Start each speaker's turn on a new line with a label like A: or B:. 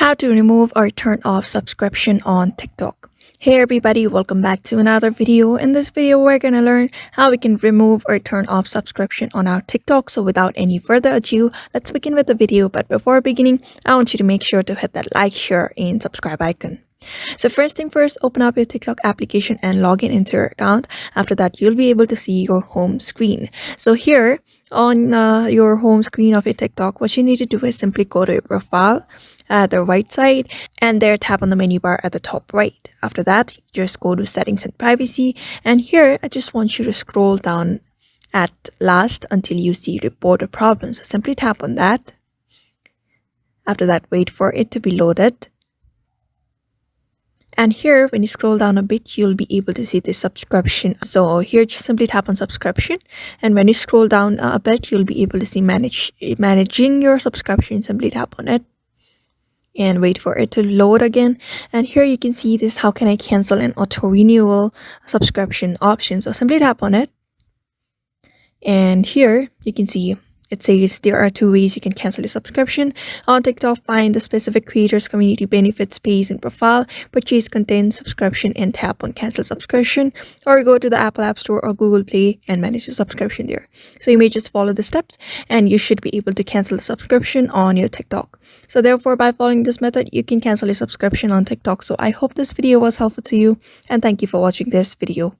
A: How to remove or turn off subscription on TikTok. Hey everybody, welcome back to another video. In this video, we're gonna learn how we can remove or turn off subscription on our TikTok. So without any further ado, let's begin with the video. But before beginning, I want you to make sure to hit that like, share, and subscribe icon. So first thing first, open up your TikTok application and log in into your account. After that, you'll be able to see your home screen. So here on your home screen of your TikTok, what you need to do is simply go to your profile at the right side and there tap on the menu bar at the top right. After that, just go to settings and privacy, and here I just want you to scroll down at last until you see report a problem. So simply tap on that. After that, wait for it to be loaded. And here, when you scroll down a bit, you'll be able to see the subscription. So here, just simply tap on subscription. And when you scroll down a bit, you'll be able to see managing your subscription. Simply tap on it and wait for it to load again. And here you can see this, how can I cancel an auto renewal subscription option. So simply tap on it. And here you can see it says there are two ways you can cancel a subscription. On TikTok, find the specific creators, community benefits, page and profile, purchase content, subscription, and tap on cancel subscription. Or go to the Apple App Store or Google Play and manage the subscription there. So you may just follow the steps and you should be able to cancel the subscription on your TikTok. So therefore, by following this method, you can cancel a subscription on TikTok. So I hope this video was helpful to you, and thank you for watching this video.